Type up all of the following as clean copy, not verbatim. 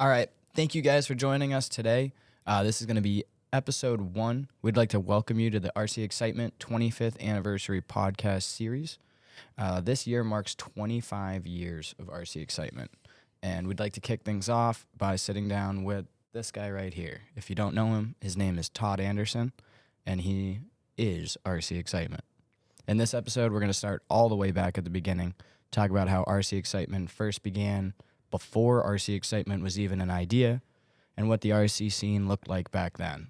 All right. Thank you guys for joining us today. This is going to be episode 1. We'd like to welcome you to the RC Excitement 25th Anniversary Podcast Series. This year marks 25 years of RC Excitement, and we'd like to kick things off by sitting down with this guy right here. If you don't know him, his name is Todd Anderson, and he is RC Excitement. In this episode, we're going to start all the way back at the beginning, talk about how RC Excitement first began before RC Excitement was even an idea, and what the RC scene looked like back then.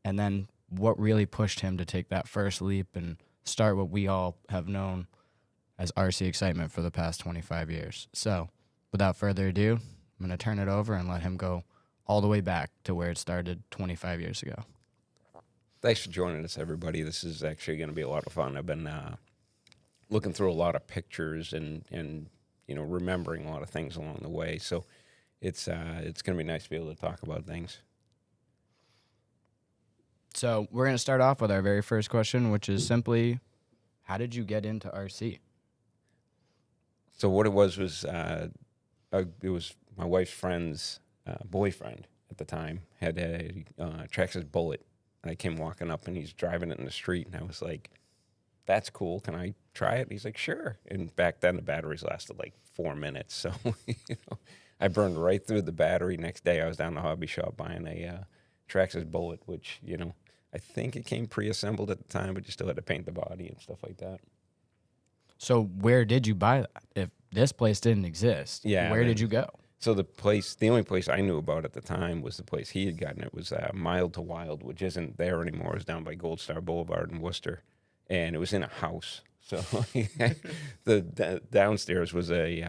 And then what really pushed him to take that first leap and start what we all have known as RC Excitement for the past 25 years. So, without further ado, I'm going to turn it over and let him go all the way back to where it started 25 years ago. Thanks for joining us, everybody. This is actually going to be a lot of fun. I've been looking through a lot of pictures and remembering a lot of things along the way. So it's going to be nice to be able to talk about things. So we're going to start off with our very first question, which is simply, how did you get into RC? So what it was it was my wife's friend's boyfriend at the time had a Traxxas Bullet. And I came walking up, and he's driving it in the street, and I was like, that's cool. Can I try it? And he's like, sure. And back then, the batteries lasted like 4 minutes. So, I burned right through the battery. Next day, I was down the hobby shop buying a Traxxas Bullet, which, I think it came pre-assembled at the time, but you still had to paint the body and stuff like that. So where did you buy that? If this place didn't exist, where did you go? So the only place I knew about at the time was the place he had gotten it was Mild to Wild, which isn't there anymore. It was down by Gold Star Boulevard in Worcester, and it was in a house. So the downstairs was a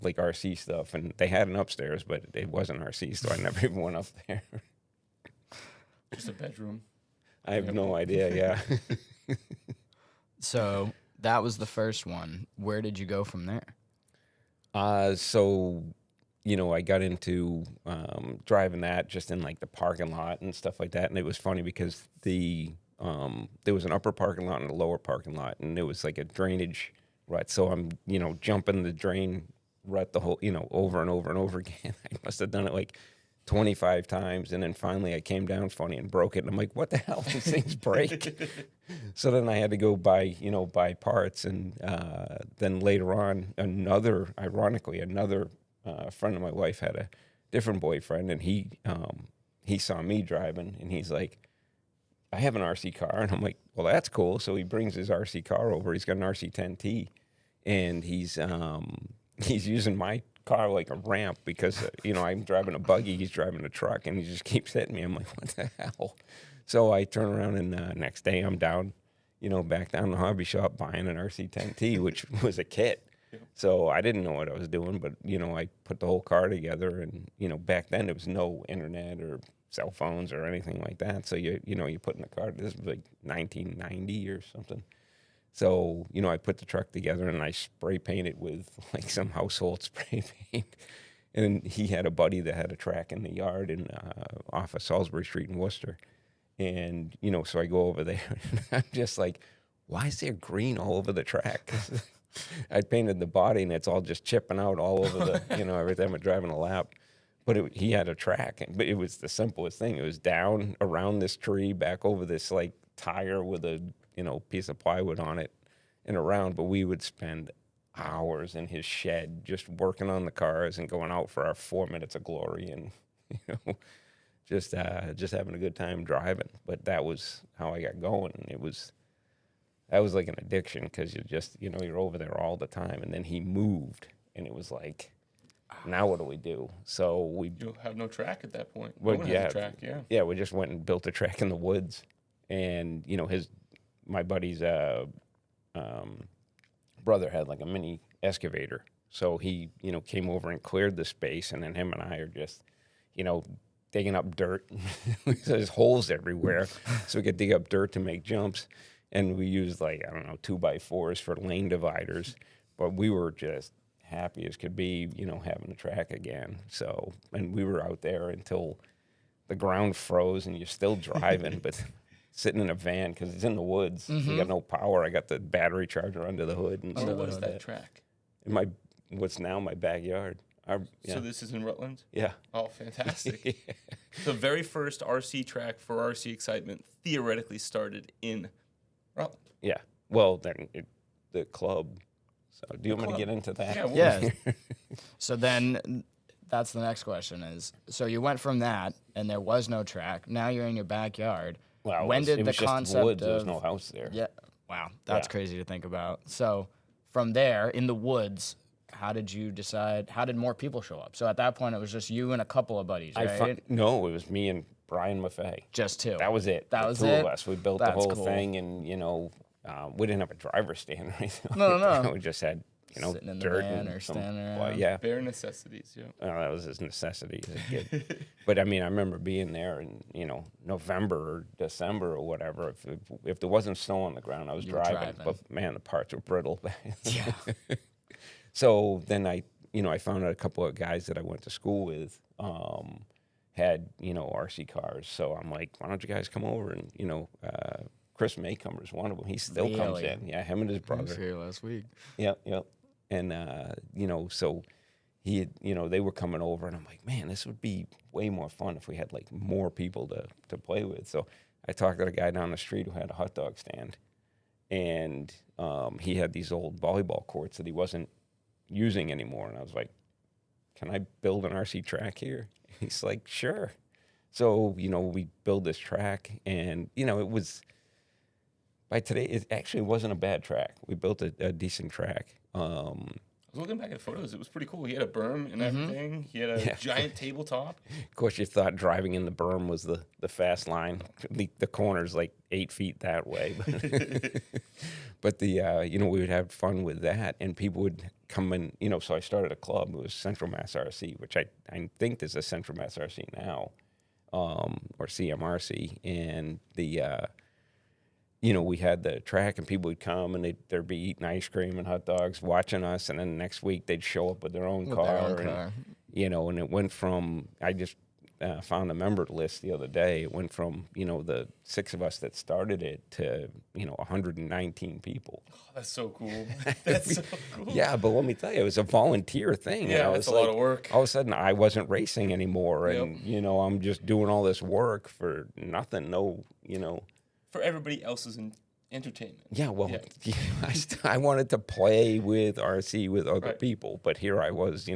like RC stuff, and they had an upstairs, but it wasn't RC, so I never even went up there. Just a bedroom. I have no idea, yeah. So that was the first one. Where did you go from there? I got into driving that just in like the parking lot and stuff like that. And it was funny because there was an upper parking lot and a lower parking lot, and it was like a drainage rut. So I'm, jumping the drain rut the whole, over and over and over again. I must have done it like 25 times. And then finally I came down funny and broke it. And I'm like, what the hell? These things break. So then I had to go buy parts. And then later on, another friend of my wife had a different boyfriend, and he saw me driving, and he's like, I have an RC car. And I'm like, well, that's cool. So he brings his RC car over. He's got an RC10T, and he's using my car like a ramp because, I'm driving a buggy, he's driving a truck, and he just keeps hitting me. I'm like, what the hell? So I turn around, and next day I'm down, back down the hobby shop buying an RC10T, which was a kit. So I didn't know what I was doing, but, I put the whole car together, and, back then there was no internet or cell phones or anything like that. So, you put in the car, this was like 1990 or something. So, I put the truck together, and I spray painted with like some household spray paint. And he had a buddy that had a track in the yard off of Salisbury Street in Worcester. And, so I go over there, and I'm just like, why is there green all over the track? I painted the body, and it's all just chipping out all over the, every time I'm driving a lap. But he had a track, but it was the simplest thing. It was down around this tree, back over this like tire with a, piece of plywood on it and around. But we would spend hours in his shed just working on the cars and going out for our 4 minutes of glory and, just having a good time driving. But that was how I got going. That was like an addiction because you're over there all the time. And then he moved, and it was like, now what do we do? So You'll have no track at that point. Well, no one has a track, yeah. Yeah, we just went and built a track in the woods. And, my buddy's brother had like a mini excavator. So he, came over and cleared the space, and then him and I are just, digging up dirt. There's holes everywhere. So we could dig up dirt to make jumps. And we used 2x4s for lane dividers. But we were just happy as could be, having a track again. So, and we were out there until the ground froze, and you're still driving, but sitting in a van because it's in the woods. Mm-hmm. You got no power. I got the battery charger under the hood. And what is that track? In what's now my backyard. So this is in Rutland? Yeah. Oh, fantastic. The very first RC track for RC Excitement theoretically started in Rutland. Yeah. Well, then the club. So do you want me to get into that? Yeah. Yeah. So then that's the next question is, so you went from that and there was no track. Now you're in your backyard. Well, when did it the was just concept woods. of... There was no house there. Yeah. Wow. That's Yeah. crazy to think about. So from there, in the woods, how did you decide, how did more people show up? So at that point, it was just you and a couple of buddies, right? No, it was me and Brian Maffei. Just two. That was it. That The was two it? of us. We built the That's whole cool. thing, and we didn't have a driver's stand or anything. No, like no. that. We just had Sitting in the dirt van and or some, standing well, around. yeah. Bare necessities, yeah. That was his necessity as a kid. But I mean, I remember being there in November or December or whatever. If there wasn't snow on the ground, I was You were driving. driving. But man, the parts were brittle. Yeah. So then I found out a couple of guys that I went to school with had RC cars. So I'm like, why don't you guys come over? And Chris Maycomer is one of them. He still comes Really? in. Yeah, him and his I was brother. here last week. Yep. And so he had, they were coming over, and I'm like, man, this would be way more fun if we had like more people to play with. So I talked to the guy down the street who had a hot dog stand, and he had these old volleyball courts that he wasn't using anymore. And I was like, can I build an RC track here? He's like, sure. So, we build this track, and, it was, by today, it actually wasn't a bad track. We built a decent track. I was looking back at photos. It was pretty cool. He had a berm and everything. He had a giant tabletop. Of course, you thought driving in the berm was the fast line. The corner's like 8 feet that way. But we would have fun with that, and people would come in, so I started a club. It was Central Mass RC, which I think there's a Central Mass RC now, or CMRC. And we had the track, and people would come, and they'd be eating ice cream and hot dogs, watching us, and then next week they'd show up with their own car. And it went from, I just found a member list the other day. It went from, the 6 of us that started it to, 119 people. Oh, that's so cool. That's so cool. Yeah, but let me tell you, it was a volunteer thing. Yeah, and it's a lot of work. All of a sudden, I wasn't racing anymore, and, Yep. I'm just doing all this work for nothing, For everybody else's entertainment. Yeah, well, Yeah. I wanted to play with RC with other Right. people, but here I was,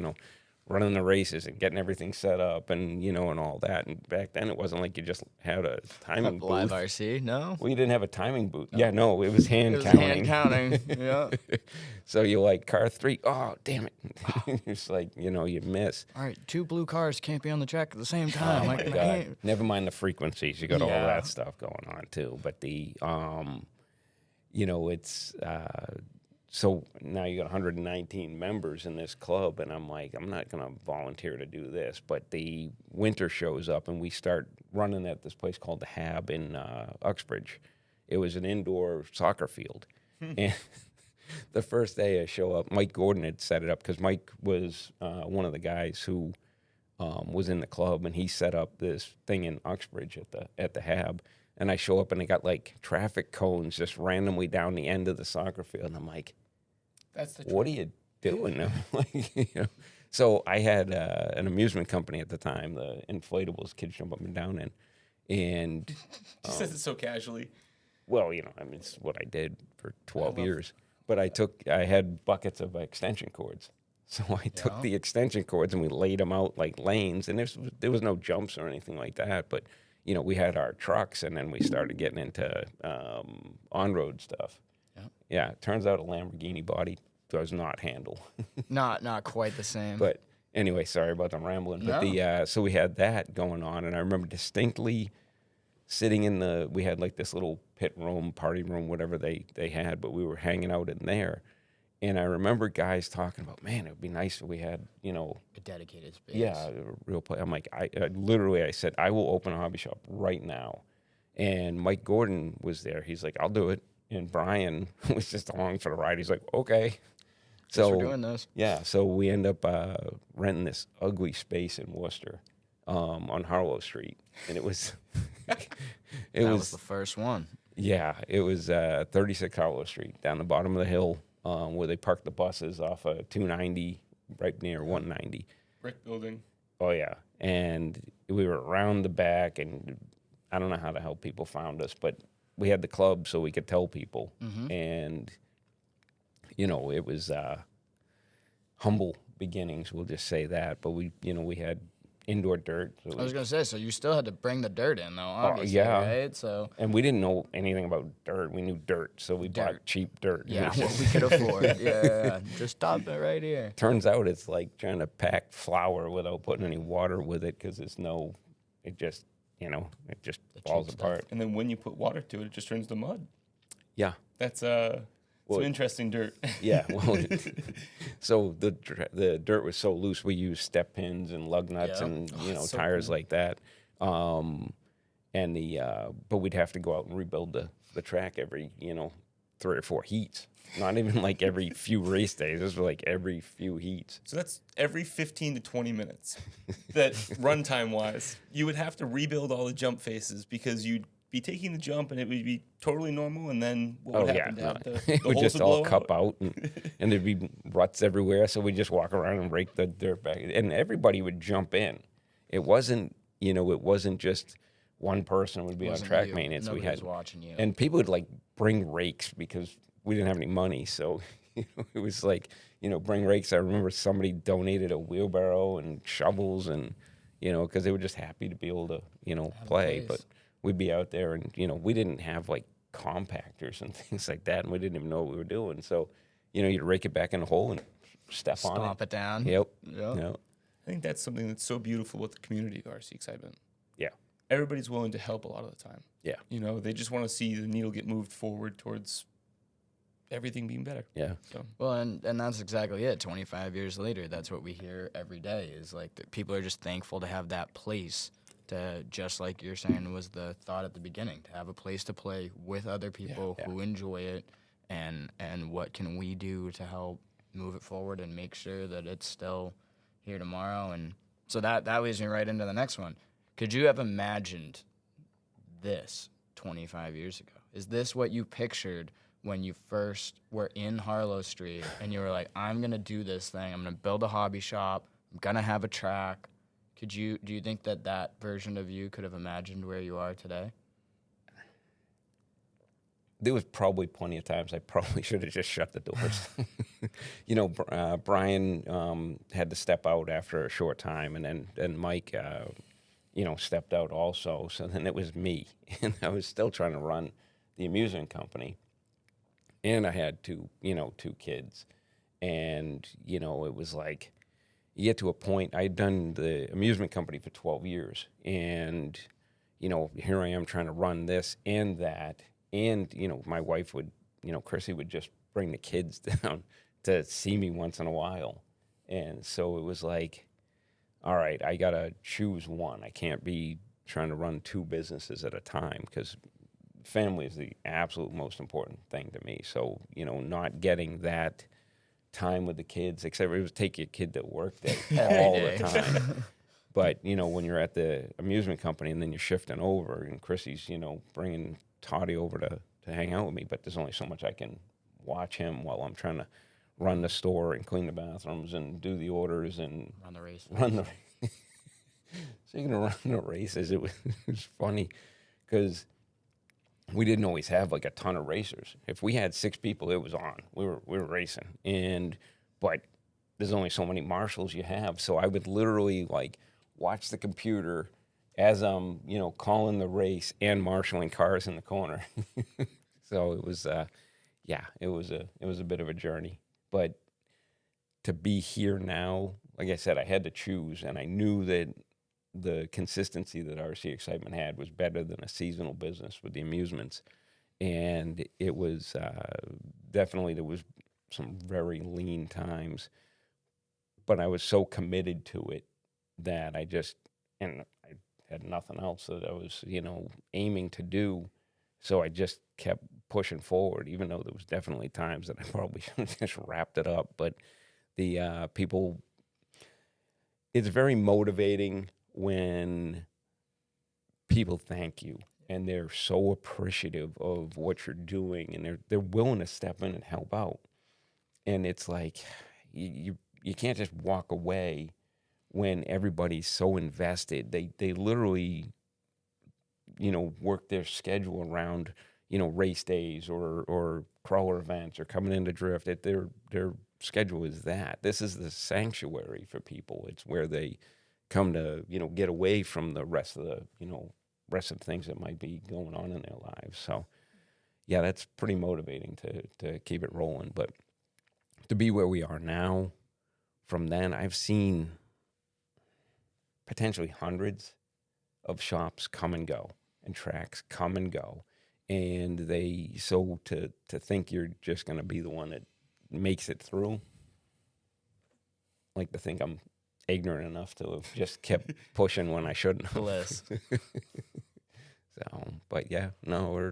running the races and getting everything set up and, and all that. And back then, it wasn't like you just had a timing booth. Live RC? No. We didn't have a timing booth. Yeah, no, it was hand It was counting. hand counting. Yeah. So you're like, car 3, oh, damn it. It's like, you miss. All right, 2 blue cars can't be on the track at the same time. Oh, Like, my man. God. Never mind the frequencies. You got all Yeah. that stuff going on, too. But it's... So now you got 119 members in this club, and I'm like, I'm not going to volunteer to do this. But the winter shows up, and we start running at this place called the Hab in Uxbridge. It was an indoor soccer field. And the first day I show up, Mike Gordon had set it up, because Mike was one of the guys who was in the club, and he set up this thing in Uxbridge at the Hab. And I show up, and they got like traffic cones just randomly down the end of the soccer field. And I'm like, what are you doing? I'm like, So I had an amusement company at the time, the inflatables kids jump up and down in. And He says it so casually. well, it's what I did for 12 years. But I had buckets of extension cords. So I took the extension cords, and we laid them out like lanes. And there was no jumps or anything like that. But we had our trucks, and then we started getting into on-road stuff. Yeah, it turns out a Lamborghini body does not handle. Not quite the same. But anyway, sorry about the rambling. But No. so we had that going on, and I remember distinctly sitting we had like this little pit room, party room, whatever they had, but we were hanging out in there. And I remember guys talking about, man, it would be nice if we had, a dedicated space. yeah, a real place. I'm like, I said, I will open a hobby shop right now. And Mike Gordon was there. He's like, I'll do it. And Brian was just along for the ride. He's like, okay. So we're doing this. Yeah, so we end up renting this ugly space in Worcester on Harlow Street. And it was... That was the first one. Yeah, it was 36 Harlow Street, down the bottom of the hill, where they parked the buses off of 290, right near 190. Brick building. Oh yeah, and we were around the back, and I don't know how the hell people found us, but we had the club so we could tell people, and it was humble beginnings. We'll just say that, but we had indoor dirt. So I was gonna say, so you still had to bring the dirt in, though, obviously, yeah. right? So and we didn't know anything about dirt. We knew dirt, so we bought cheap dirt. yeah, what we could afford. Yeah, just stop it right here. Turns out it's like trying to pack flour without putting any water with it because it just falls cheap stuff. apart. And then when you put water to it, it just turns to mud. Yeah. That's some interesting dirt. Yeah. Well, so the dirt was so loose, we used step pins and lug nuts Yeah. and so tires cool. like that. And but we'd have to go out and rebuild the track every 3 or 4 heats. Not even like every few race days. This was like every few heats. So that's every 15 to 20 minutes. That runtime wise, you would have to rebuild all the jump faces because you'd be taking the jump and it would be totally normal. And then what would happen? No. The It would holes just would all blow cup out and there'd be ruts everywhere. So we just walk around and rake the dirt back, and everybody would jump in. It wasn't just one person would be on Wasn't track you. maintenance. Nobody We had was watching you. and people would like bring rakes because we didn't have any money. So it was like bring rakes. I remember somebody donated a wheelbarrow and shovels and because they were just happy to be able to play. place. But we'd be out there and we didn't have like compactors and things like that, and we didn't even know what we were doing. So you'd rake it back in the hole and step on it. Stomp it down. Yep. Yep. Yep. I think that's something that's so beautiful with the community of RC excitement. Yeah. Everybody's willing to help a lot of the time. Yeah. They just want to see the needle get moved forward towards everything being better. Yeah. So Well, and that's exactly it. 25 years later, that's what we hear every day is like that people are just thankful to have that place to, just like you're saying was the thought at the beginning, to have a place to play with other people Yeah. who enjoy it, and what can we do to help move it forward and make sure that it's still here tomorrow. And so that leads me right into the next one. Could you have imagined this 25 years ago? Is this what you pictured when you first were in Harlow Street and you were like, I'm going to do this thing. I'm going to build a hobby shop. I'm going to have a track. Do you think that version of you could have imagined where you are today? There was probably plenty of times I probably should have just shut the doors. Brian had to step out after a short time, and then Mike, stepped out also. So then it was me, and I was still trying to run the amusement company, and I had two kids, and it was like you get to a point. I had done the amusement company for 12 years, and here I am trying to run this and that. And, my wife would, Chrissy would just bring the kids down to see me once in a while. And so it was like, all right, I got to choose one. I can't be trying to run 2 businesses at a time because family is the absolute most important thing to me. So, not getting that time with the kids, except it was take your kid to work day all the time. But, when you're at the amusement company and then you're shifting over and Chrissy's, bringing Toddy over to hang out with me, but there's only so much I can watch him while I'm trying to run the store and clean the bathrooms and do the orders and Run the race. Speaking of running the races, it was funny because we didn't always have like a ton of racers. If we had 6 people, it was on. We were racing, but there's only so many marshals you have. So I would literally like watch the computer as I'm, calling the race and marshaling cars in the corner. So it was, it was a bit of a journey. But to be here now, like I said, I had to choose, and I knew that the consistency that RC Excitement had was better than a seasonal business with the amusements. And it was definitely, there was some very lean times, but I was so committed to it that I had nothing else that I was, aiming to do. So I just kept pushing forward, even though there was definitely times that I probably should have just wrapped it up. But the people, it's very motivating when people thank you and they're so appreciative of what you're doing and they're willing to step in and help out. And it's like you can't just walk away when everybody's so invested. They literally, work their schedule around, race days or crawler events or coming into drift. Their schedule is that. This is the sanctuary for people. It's where they come to, get away from the rest of the, rest of the things that might be going on in their lives. So, yeah, that's pretty motivating to keep it rolling. But to be where we are now, from then, I've seen potentially hundreds of shops come and go and tracks come and go. And to think you're just going to be the one that makes it through, like to think I'm ignorant enough to have just kept pushing when I shouldn't have. Bliss. So, but yeah, no,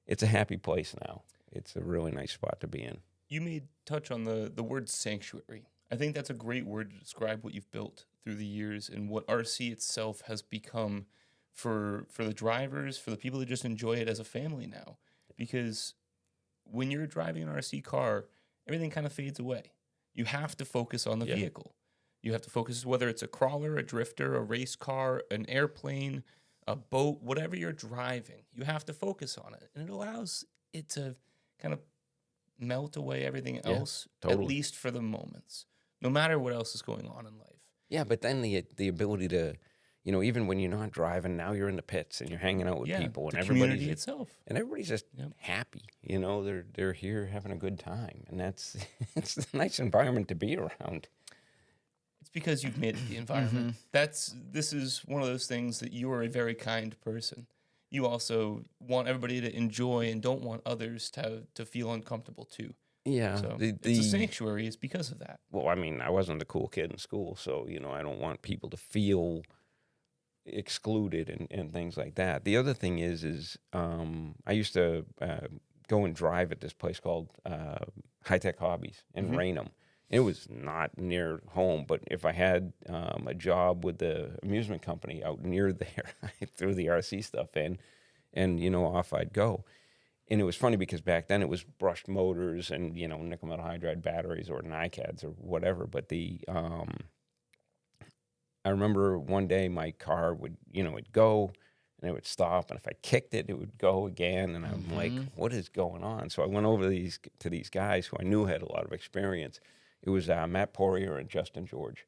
it's a happy place now. It's a really nice spot to be in. You made touch on the word sanctuary. I think that's a great word to describe what you've built through the years and what RC itself has become for the drivers, for the people that just enjoy it as a family now. Because when you're driving an RC car, everything kind of fades away. You have to focus on the vehicle. You have to focus whether it's a crawler, a drifter, a race car, an airplane, a boat, whatever you're driving. You have to focus on it. And it allows it to kind of melt away everything else, totally. at least for the moments, no matter what else is going on in life. Yeah, but then the ability to, even when you're not driving, now you're in the pits and you're hanging out with people, and the everybody's community itself. And everybody's just happy. They're here having a good time, and it's a nice environment to be around. It's because you've made it the environment. This is one of those things that you are a very kind person. You also want everybody to enjoy and don't want others to feel uncomfortable too. Yeah. So it's a sanctuary is because of that. Well, I mean, I wasn't the cool kid in school, so, I don't want people to feel excluded and things like that. The other thing is I used to go and drive at this place called High Tech Hobbies in Raynham. It was not near home, but if I had a job with the amusement company out near there, I threw the RC stuff in, and off I'd go. And it was funny because back then it was brushed motors and nickel metal hydride batteries or NiCads or whatever. But I remember one day my car would it'd go and it would stop, and if I kicked it, it would go again, and I'm like, what is going on? So I went over to these guys who I knew had a lot of experience. It was Matt Poirier and Justin George.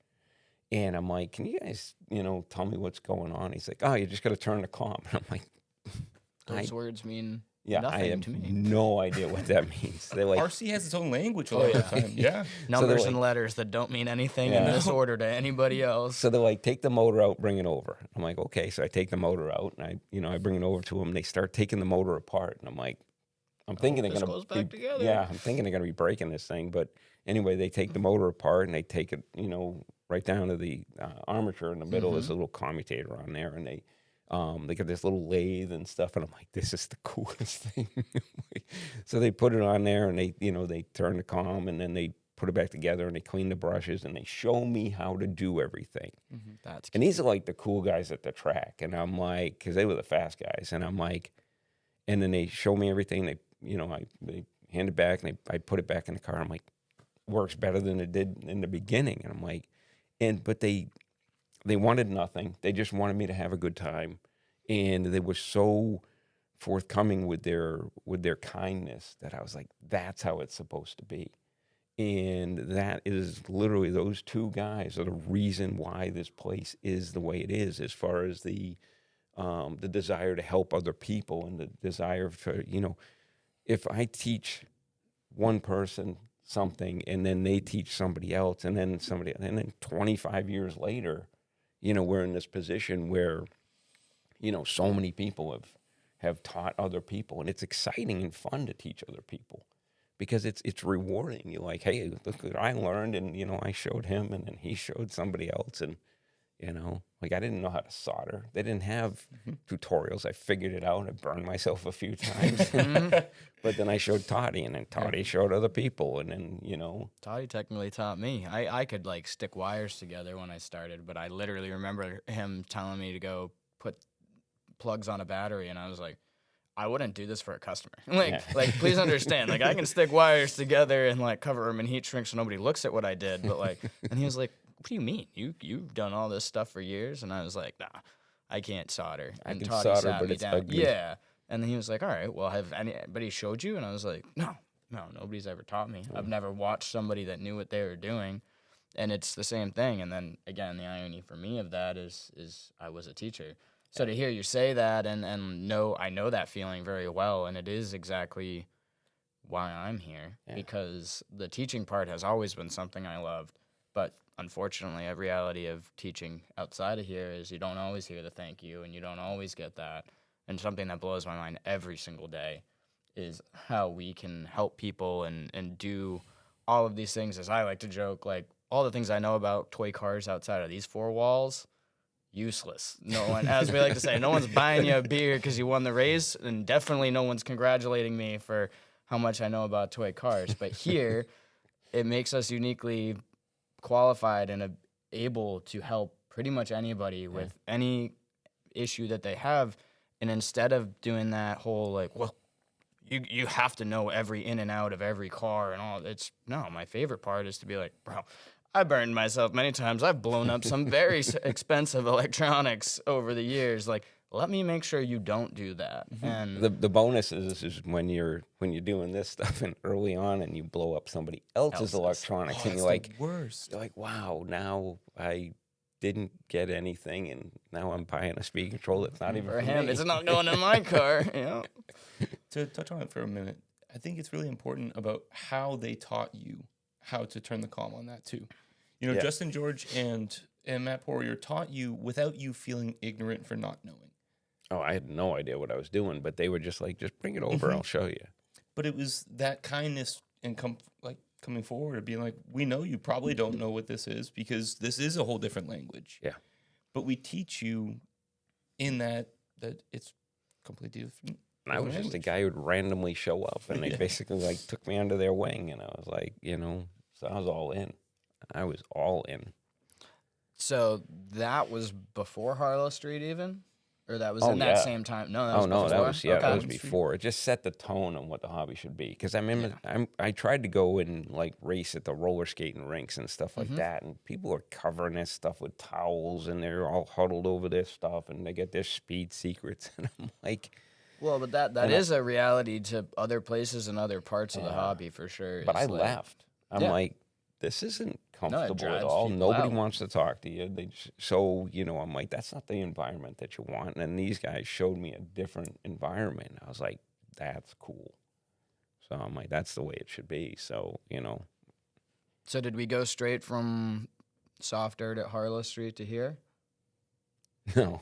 And I'm like, can you guys, tell me what's going on? He's like, oh, you just got to turn the comp. And I'm like, those words mean I nothing have to me. no idea what that means. They're like, RC has its own language a lot of the time. Yeah. Numbers like, and letters that don't mean anything in this order to anybody else. So they're like, take the motor out, bring it over. I'm like, okay. So I take the motor out, and I bring it over to them. They start taking the motor apart, and I'm like, I'm thinking they're goes back together. Yeah, I'm thinking they're gonna be breaking this thing. But anyway, they take the motor apart and they take it, right down to the armature in the middle. There's a little commutator on there, and they got this little lathe and stuff. And I'm like, this is the coolest thing. So they put it on there, and they turn the comm, and then they put it back together, and they clean the brushes, and they show me how to do everything. That's And these are like the cool guys at the track, and I'm like, because they were the fast guys, and I'm like, and then they show me everything. They hand it back, and I put it back in the car. I'm like, works better than it did in the beginning. And I'm like, but they wanted nothing. They just wanted me to have a good time, and they were so forthcoming with their kindness that I was like, that's how it's supposed to be. And that is literally, those two guys are the reason why this place is the way it is, as far as the desire to help other people and the desire for, if I teach one person something and then they teach somebody else and then 25 years later, we're in this position where, so many people have taught other people, and it's exciting and fun to teach other people because it's rewarding. You're like, hey, look what I learned, and, I showed him, and then he showed somebody else, and, like I didn't know how to solder. They didn't have tutorials. I figured it out. I burned myself a few times. But then I showed Toddy, and then Toddy showed other people, and then, Toddy technically taught me. I could like stick wires together when I started, but I literally remember him telling me to go put plugs on a battery, and I was like, I wouldn't do this for a customer. Like, please understand. Like, I can stick wires together and like cover them in heat shrink so nobody looks at what I did. But like, and he was like, what do you mean? You've done all this stuff for years? And I was like, nah, I can't solder. I And can Toddy solder, sat but me it's down. ugly. Yeah. And then he was like, all right, well, have anybody showed you? And I was like, no, nobody's ever taught me. I've never watched somebody that knew what they were doing. And it's the same thing. And then, again, the irony for me of that is I was a teacher. So to hear you say that and I know that feeling very well, and it is exactly why I'm here, because the teaching part has always been something I loved. But unfortunately, a reality of teaching outside of here is you don't always hear the thank you, and you don't always get that. And something that blows my mind every single day is how we can help people and do all of these things, as I like to joke, like all the things I know about toy cars outside of these four walls, useless. No one, as we like to say, no one's buying you a beer because you won the race, and definitely no one's congratulating me for how much I know about toy cars. But here, it makes us uniquely qualified and able to help pretty much anybody with any issue that they have. And instead of doing that whole like, well, you have to know every in and out of every car and all, my favorite part is to be like, bro, I burned myself many times. I've blown up some very expensive electronics over the years. Like, let me make sure you don't do that. And The bonus is when you're doing this stuff and early on and you blow up somebody else's electronics and you're like, worst. You're like, wow, now I didn't get anything and now I'm buying a speed control that's not even for for him, me. it's not going in my car. You know? To touch on it for a minute, I think it's really important about how they taught you how to turn the comm on that too. You know, Yeah. Justin George and Matt Poirier taught you without you feeling ignorant for not knowing. Oh, I had no idea what I was doing, but they were just like, just bring it over, I'll show you. But it was that kindness and coming forward and being like, we know you probably don't know what this is because this is a whole different language. Yeah. But we teach you in that it's completely different. And I was just a guy who'd randomly show up, and they basically like took me under their wing, and I was like, so I was all in. I was all in. So that was before Harlow Street even? Or that was Oh, in that same time? No, that was no, before? that was before. It just set the tone on what the hobby should be. Because I remember I tried to go and like race at the roller skating rinks and stuff like that, and people were covering their stuff with towels, and they're all huddled over their stuff, and they get their speed secrets, and I'm like. Well, but that is a reality to other places and other parts of the hobby for sure. But I It's like- left. I'm like, this isn't comfortable at drives all. people Nobody out. wants to talk to you. So I'm like, that's not the environment that you want. And then these guys showed me a different environment. I was like, that's cool. So I'm like, that's the way it should be. So, So did we go straight from soft dirt at Harlow Street to here? No.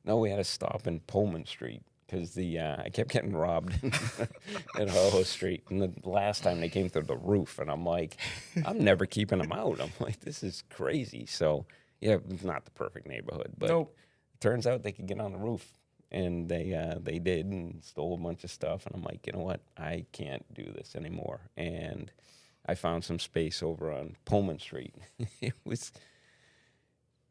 No, we had to stop in Pullman Street because I kept getting robbed at Harlow Street. And the last time they came through the roof, and I'm like, I'm never keeping them out. I'm like, this is crazy. So, yeah, it's not the perfect neighborhood, but it turns out they could get on the roof. And they did and stole a bunch of stuff. And I'm like, you know what? I can't do this anymore. And I found some space over on Pullman Street.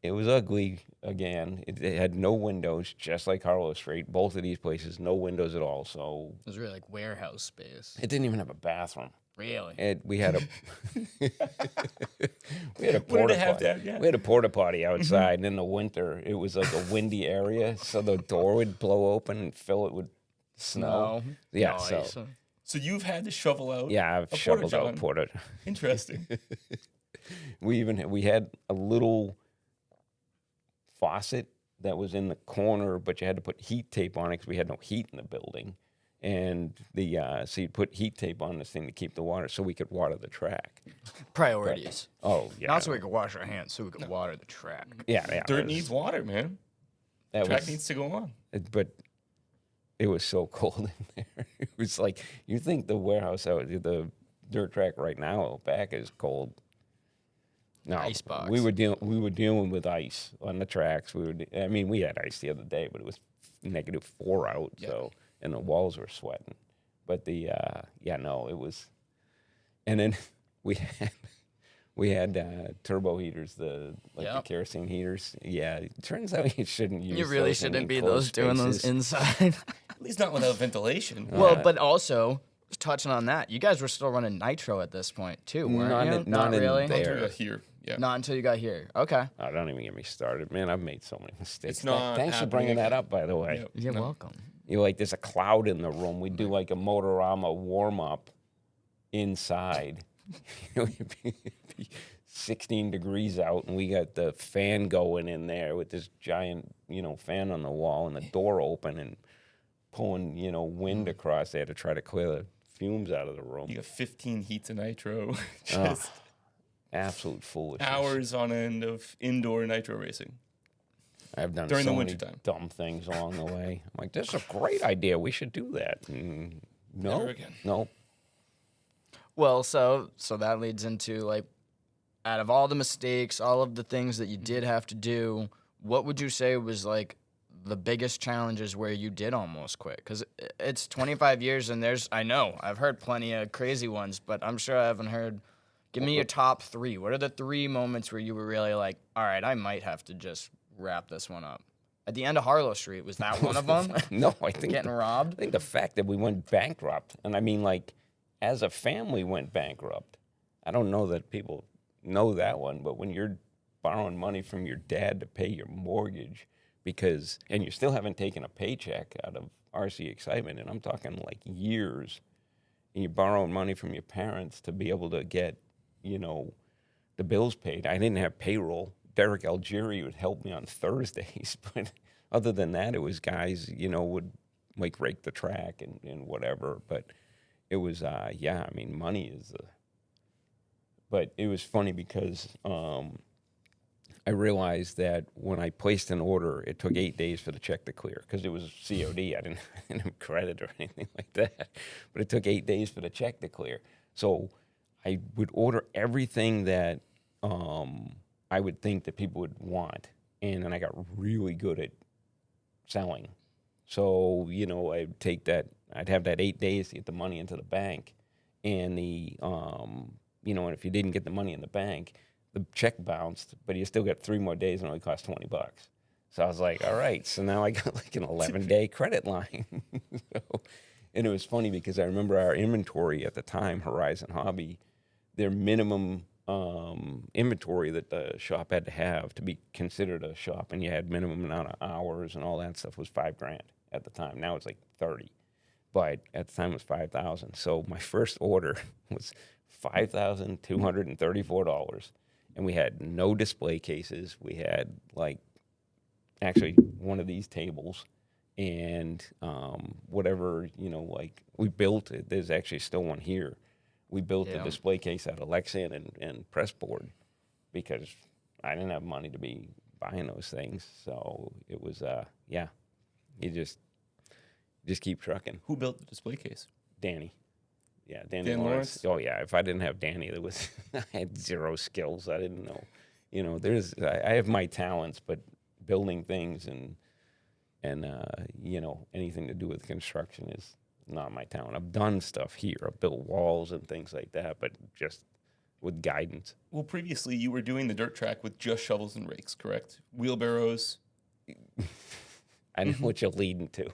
It was ugly again. It had no windows, just like Harlow Street. Both of these places, no windows at all. So It was really like warehouse space. it didn't even have a bathroom. Really? We had a we had a What did porta it have potty. to have? Yeah. We had a porta potty outside, and in the winter it was like a windy area, so the door would blow open and fill it with snow. Yeah, Nice. So you've had to shovel out. yeah, I've a shoveled porta-john. out porta. Interesting. We had a little faucet that was in the corner, but you had to put heat tape on it because we had no heat in the building. And so you'd put heat tape on this thing to keep the water so we could water the track. Priorities. Oh, yeah. Not so we could wash our hands, so we could water the track. Yeah. Dirt needs water, man. Track needs to go on. But it was so cold in there. It was like, you think the warehouse, the dirt track right now out back is cold. No, Icebox. we were dealing with ice on the tracks. We had ice the other day, but it was -4 out. Yeah. So, and the walls were sweating. But it was. And then we had turbo heaters, the kerosene heaters. Yeah, it turns out you shouldn't use. You really those in shouldn't be enclosed doing those spaces. inside. At least not without ventilation. Well, but also, touching on that, you guys were still running nitro at this point, too, weren't you? Not in really? there. I'll do it here. Yeah. Not until you got here. Okay. Oh, don't even get me started, man. I've made so many mistakes. It's not Thanks for happening bringing that again. up, by the way. Yep. You're No. welcome. You know, like there's a cloud in the room. We do like a Motorama warm up inside. You know, it'd be 16 degrees out, and we got the fan going in there with this giant, fan on the wall, and the door open and pulling, wind across there to try to clear the fumes out of the room. You got 15 heats of nitro. Just Absolute foolishness. hours on end of indoor nitro racing. I've done during so the many wintertime. dumb things along the way. I'm like, this is a great idea. We should do that. No, Never again. no. Well, so that leads into like, out of all the mistakes, all of the things that you did have to do, what would you say was like the biggest challenges where you did almost quit? Because it's 25 years, and I've heard plenty of crazy ones, but I'm sure I haven't heard. Give me your top three. What are the three moments where you were really like, all right, I might have to just wrap this one up? At the end of Harlow Street, was that one of them? No, I think Getting I robbed? think the fact that we went bankrupt, and I mean, like, as a family went bankrupt. I don't know that people know that one, but when you're borrowing money from your dad to pay your mortgage, and you still haven't taken a paycheck out of RC Excitement, and I'm talking like years, and you're borrowing money from your parents to be able to get, the bills paid. I didn't have payroll. Derek Algieri would help me on Thursdays, but other than that, it was guys, would like rake the track and whatever. But it was, money is but it was funny because I realized that when I placed an order, it took 8 days for the check to clear because it was COD. I didn't have credit or anything like that, but it took 8 days for the check to clear. So I would order everything that I would think that people would want, and then I got really good at selling. So I'd take that. I'd have that 8 days to get the money into the bank, and and if you didn't get the money in the bank, the check bounced, but you still got 3 more days and it only cost $20. So I was like, all right. So now I got like an 11-day credit line. And it was funny because I remember our inventory at the time, Horizon Hobby, their minimum inventory that the shop had to have to be considered a shop, and you had minimum amount of hours and all that stuff, was $5,000 at the time. Now it's like 30, but at the time it was 5,000. So my first order was $5,234, and we had no display cases. We had actually one of these tables, and whatever we built it. There's actually still one here. We built the display case out of Lexan and press board because I didn't have money to be buying those things. So it was, you just keep trucking. Who built the display case? Danny. Yeah, Danny Dan Lawrence. Lawrence? Oh, yeah. If I didn't have Danny, I had zero skills. I didn't know. I have my talents, but building things and anything to do with construction is not my talent. I've done stuff here. I've built walls and things like that, but just with guidance. Well, previously you were doing the dirt track with just shovels and rakes, correct? Wheelbarrows. I know what you're leading to.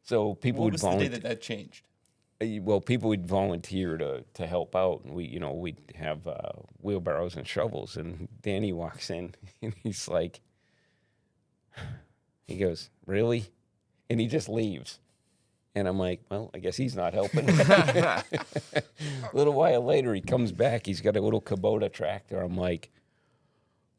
So people What would was the volunteer. day that changed? Well, people would volunteer to help out, and we'd have wheelbarrows and shovels. And Danny walks in, and he's like, he goes, "Really?" And he just leaves. And I'm like, well, I guess he's not helping. A little while later, he comes back. He's got a little Kubota tractor. I'm like,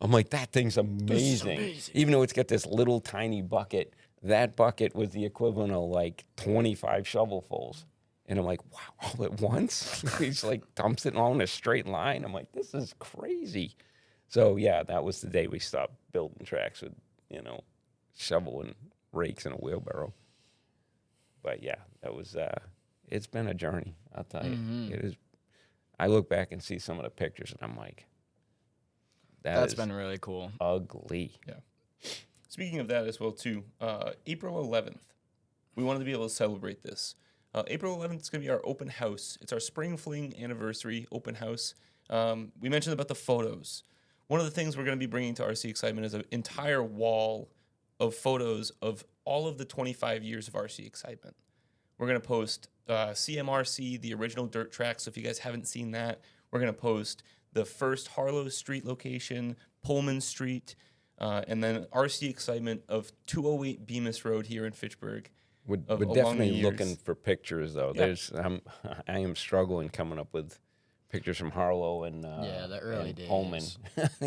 that thing's amazing. Even though it's got this little tiny bucket, that bucket was the equivalent of like 25 shovelfuls. And I'm like, wow, all at once? He's like, dumps it all in a straight line. I'm like, this is crazy. So, yeah, that was the day we stopped building tracks with, shovel and rakes and a wheelbarrow. But, yeah, that was, it's been a journey, I'll tell you. It is. I look back and see some of the pictures, and I'm like, That's been really cool. Ugly. Yeah. Speaking of that as well, too, April 11th, we wanted to be able to celebrate this. April 11th is going to be our open house. It's our Spring Fling anniversary open house. We mentioned about the photos. One of the things we're going to be bringing to RC Excitement is an entire wall of photos of all of the 25 years of RC Excitement. We're going to post CMRC, the original dirt track. So if you guys haven't seen that, we're going to post the first Harlow Street location, Pullman Street, and then RC Excitement of 208 Bemis Road here in Fitchburg. We're along the definitely years. looking for pictures, though. Yeah. I am struggling coming up with pictures from Harlow and the early and days. Pullman.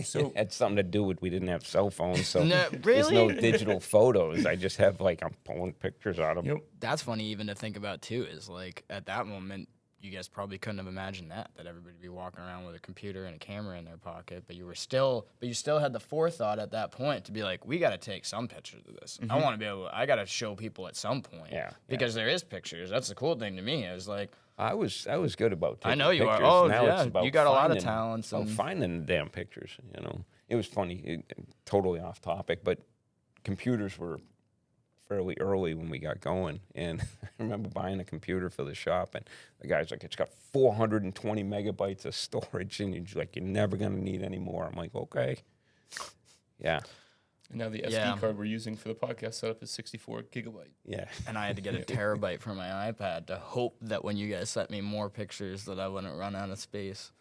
So- It had something to do with we didn't have cell phones, so No, there's no really? digital photos. I just have I'm pulling pictures out of them. Yep. That's funny even to think about too. Is like at that moment, you guys probably couldn't have imagined that everybody would be walking around with a computer and a camera in their pocket. But you still had the forethought at that point to be like, we got to take some pictures of this. I want to be able. I got to show people at some point. Yeah, Because there is pictures. That's the cool thing to me. It was like, I was good about taking I know you are. pictures. Oh, Now yeah. it's about You got a lot of finding- talents and- finding the damn pictures. It was funny. Totally off topic, but computers were fairly early when we got going, and I remember buying a computer for the shop, and the guy's like, "It's got 420 megabytes of storage," and you're never gonna need any more. I'm like, okay, yeah, And now the SD Yeah. card we're using for the podcast setup is 64 gigabyte. yeah. and I had to get a terabyte for my iPad to hope that when you guys sent me more pictures that I wouldn't run out of space.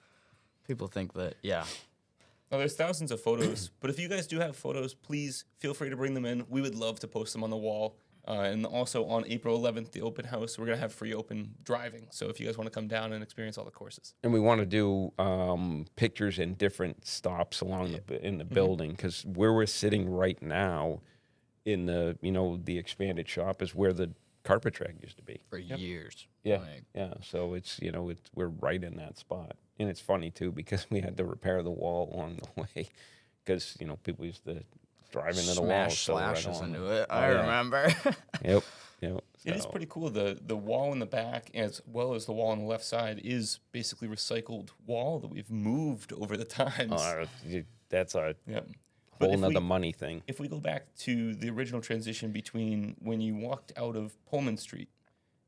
People think that, yeah. Now, there's thousands of photos, but if you guys do have photos, please feel free to bring them in. We would love to post them on the wall. And also on April 11th, the open house, we're going to have free open driving. So if you guys want to come down and experience all the courses. And we want to do pictures in different stops along in the building, because where we're sitting right now in the the expanded shop is where the carpet track used to be. For years. Yeah, Like, yeah. So it's we're right in that spot, and it's funny too because we had to repair the wall along the way because people used to drive into the wall. smash so right slashes along into the- it. I yeah. remember. Yep. It is pretty cool. The wall in the back, as well as the wall on the left side, is basically recycled wall that we've moved over the times. That's a Yeah. But whole if nother we- money thing. If we go back to the original transition between when you walked out of Pullman Street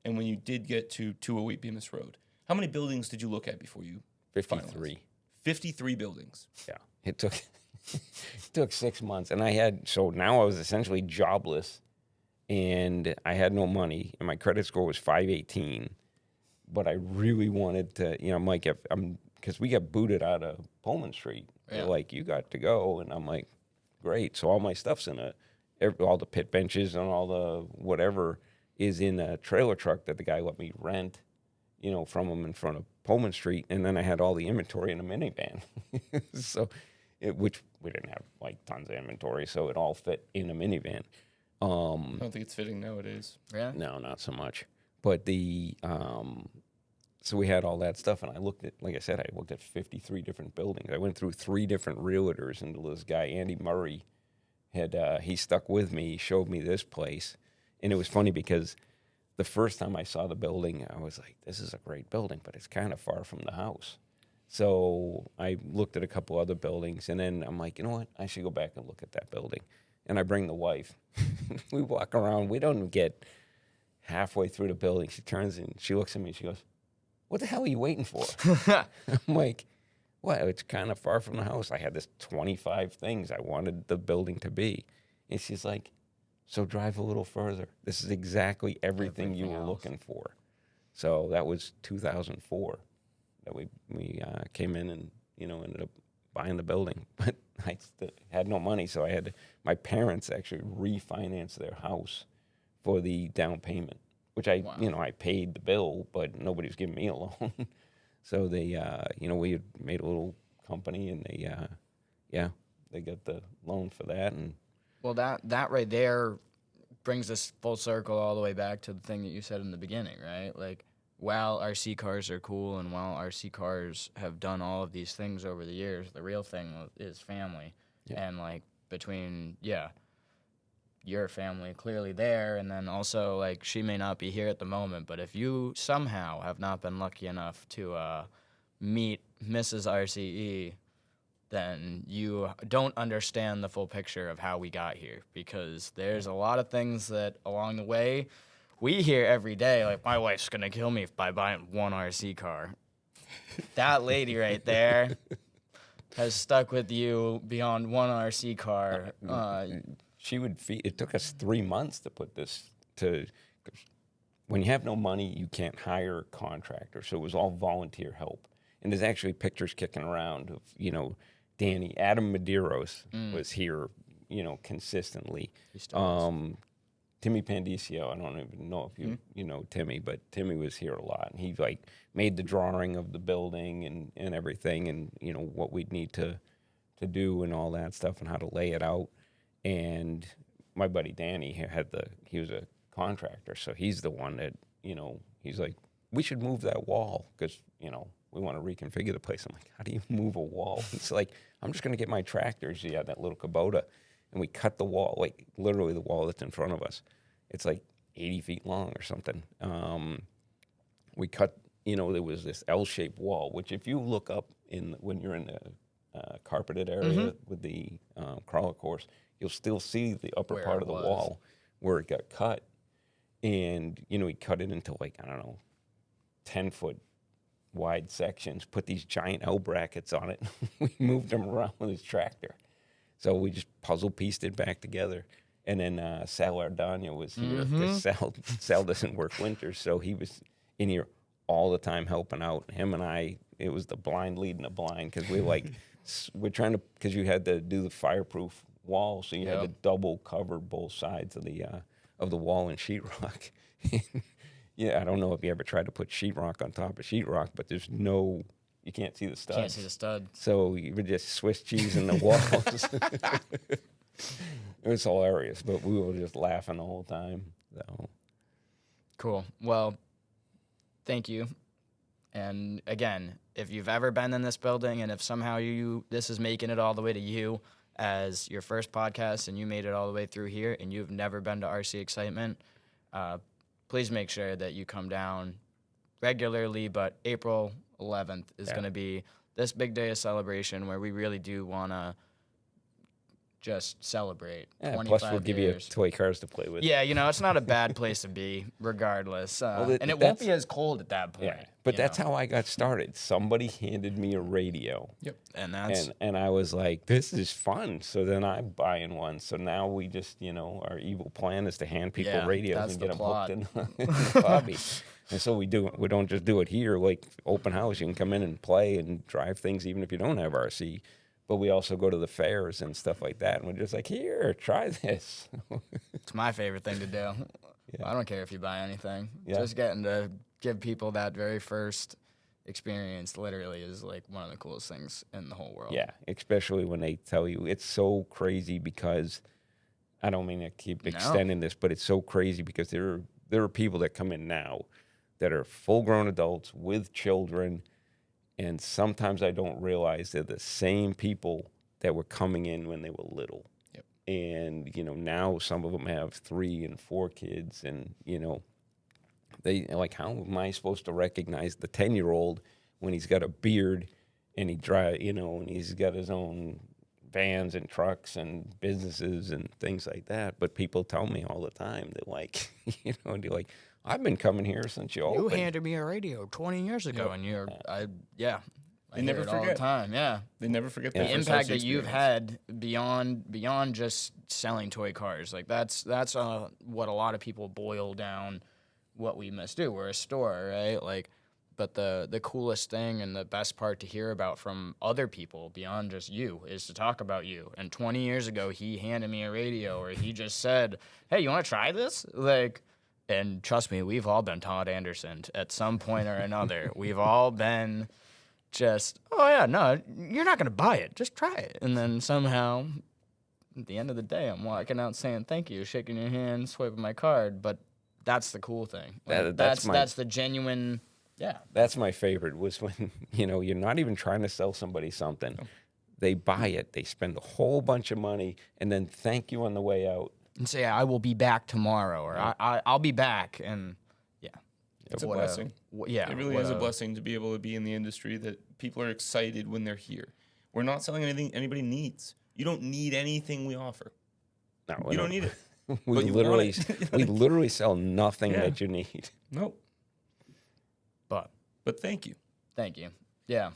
and when you did get to 208 Bemis Road, how many buildings did you look at before you 53. finalized? 53 buildings. Yeah, it took it took 6 months, and now I was essentially jobless, and I had no money, and my credit score was 518. But I really wanted to, I'm like, because we got booted out of Pullman Street. They're like, you got to go, and I'm like, great. So all my stuff's in all the pit benches and all the whatever is in a trailer truck that the guy let me rent, from him in front of Pullman Street, and then I had all the inventory in a minivan. Which we didn't have tons of inventory, so it all fit in a minivan. I don't think it's fitting nowadays. Yeah. No, not so much. But so we had all that stuff, and I looked at, like I said, I looked at 53 different buildings. I went through 3 different realtors, and this guy, Andy Murray, he stuck with me. He showed me this place, and it was funny because the first time I saw the building, I was like, this is a great building, but it's kind of far from the house. So I looked at a couple other buildings, and then I'm like, you know what? I should go back and look at that building. And I bring the wife. We walk around. We don't get halfway through the building. She turns and she looks at me and she goes, what the hell are you waiting for? I'm like, well, it's kind of far from the house. I had this 25 things I wanted the building to be. And she's like, so drive a little further. This is exactly everything you were looking for. So that was 2004 that we came in and, ended up buying the building. But I had no money, so my parents actually refinanced their house for the down payment, which I paid the bill, but nobody was giving me a loan. So they, we had made a little company, and they got the loan for that. And Well, that right there brings us full circle all the way back to the thing that you said in the beginning, right? Like, while RC cars are cool and while RC cars have done all of these things over the years, the real thing is family. Yeah. And, between, your family clearly there, and then also, she may not be here at the moment, but if you somehow have not been lucky enough to meet Mrs. RCE, then you don't understand the full picture of how we got here, because there's a lot of things that along the way we hear every day, like, my wife's going to kill me by buying one RC car. That lady right there has stuck with you beyond one RC car. it took us 3 months to put this when you have no money, you can't hire a contractor. So it was all volunteer help. And there's actually pictures kicking around of, Adam Medeiros was here, consistently. He still is. Timmy Pandicio, I don't even know if you know Timmy, but Timmy was here a lot. And he made the drawing of the building and everything, and what we'd need to do and all that stuff and how to lay it out. And my buddy Danny he was a contractor, so he's the one that, he's like, we should move that wall because, we want to reconfigure the place. I'm like, how do you move a wall? He's like, I'm just going to get my tractors. He had that little Kubota, and we cut the wall, like literally the wall that's in front of us. It's like 80 feet long or something. We cut, there was this L-shaped wall, which if you look up when you're in the carpeted area with the crawler course, you'll still see the upper Where part it of the was. wall where it got cut. And, he cut it into 10-foot wide sections, put these giant L brackets on it. We moved them around with his tractor. So we just puzzle pieced it back together. And then Sal Ardania was here because Sal doesn't work winters. So he was in here all the time helping out. Him and I, it was the blind leading the blind because we're trying to, because you had to do the fireproof wall. So you had to double cover both sides of the wall in sheetrock. Yeah, I don't know if you ever tried to put sheetrock on top of sheetrock, but you can't see the studs. Can't see the stud. So you were just Swiss cheese in the walls. It was hilarious, but we were just laughing the whole time. So. Cool. Well, thank you. And again, if you've ever been in this building and if somehow this is making it all the way to you as your first podcast and you made it all the way through here and you've never been to RC Excitement, please make sure that you come down regularly. But April 11th is going to be this big day of celebration where we really do want to just celebrate 25 plus we'll give you years. toy cars to play with. Yeah, it's not a bad place to be regardless. And it won't be as cold at that point. Yeah, but that's how I got started. Somebody handed me a radio. Yep. And that's And I was like, this is fun. So then I'm buying one. So now we just, our evil plan is to hand people radios that's and the get them plot. hooked in the hobby. And so we don't just do it here, like open house. You can come in and play and drive things even if you don't have RC. But we also go to the fairs and stuff like that. And we're just like, here, try this. It's my favorite thing to do. Yeah. I don't care if you buy anything. Yeah. Just getting to give people that very first experience literally is like one of the coolest things in the whole world. Yeah, especially when they tell you. It's so crazy because, I don't mean to keep extending this, but it's so crazy because there are people that come in now that are full-grown adults with children. And sometimes I don't realize they're the same people that were coming in when they were little. Yep. And, now some of them have 3 and 4 kids. And, they like, how am I supposed to recognize the 10-year-old when he's got a beard and and he's got his own vans and trucks and businesses and things like that. But people tell me all the time, they're like, they're like, I've been coming here since you opened. You handed me a radio 20 years ago, and I They never hear it all the forget. time. Yeah, They never forget the their first impact RC that you've experience. had beyond just selling toy cars. Like that's what a lot of people boil down what we must do. We're a store, right? Like, but the coolest thing and the best part to hear about from other people beyond just you is to talk about you. And 20 years ago, he handed me a radio, or he just said, "Hey, you want to try this?" Like. And trust me, we've all been Todd Anderson at some point or another. We've all been just, oh yeah, no, you're not going to buy it. Just try it. And then somehow, at the end of the day, I'm walking out saying thank you, shaking your hand, swiping my card. But that's the cool thing. Like, that's the genuine, yeah. That's my favorite was when, you're not even trying to sell somebody something. No. They buy it, they spend a whole bunch of money, and then thank you on the way out. And say, I will be back tomorrow, or I'll be back. And yeah. It's a blessing. Yeah. It really is a blessing to be able to be in the industry that people are excited when they're here. We're not selling anything anybody needs. You don't need anything we offer. No, you don't need it. we literally sell nothing that you need. Nope. But thank you. Thank you. Yeah.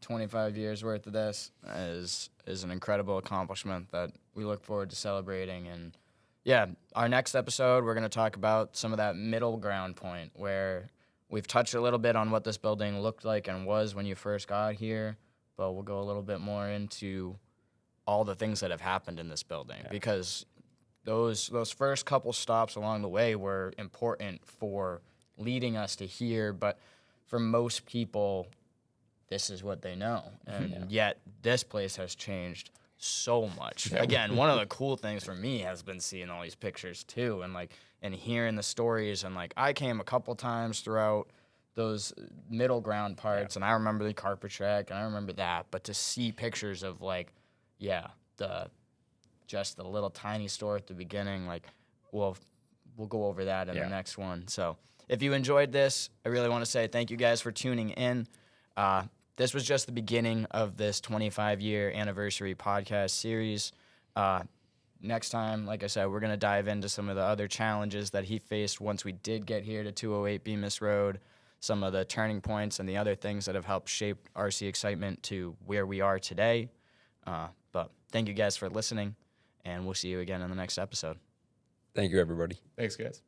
25 years worth of this is an incredible accomplishment that we look forward to celebrating. And yeah, our next episode, we're going to talk about some of that middle ground point where we've touched a little bit on what this building looked like and was when you first got here, but we'll go a little bit more into all the things that have happened in this building because those first couple stops along the way were important for leading us to here, but for most people, this is what they know. And yet this place has changed so much. Again, one of the cool things for me has been seeing all these pictures too and hearing the stories. And I came a couple times throughout those middle ground parts and I remember the carpet track and I remember that. But to see pictures of just the little tiny store at the beginning, we'll go over that in the next one. So if you enjoyed this, I really want to say thank you guys for tuning in. This was just the beginning of this 25-year anniversary podcast series. Next time, like I said, we're going to dive into some of the other challenges that he faced once we did get here to 208 Bemis Road, some of the turning points and the other things that have helped shape RC Excitement to where we are today. But thank you guys for listening, and we'll see you again in the next episode. Thank you, everybody. Thanks, guys.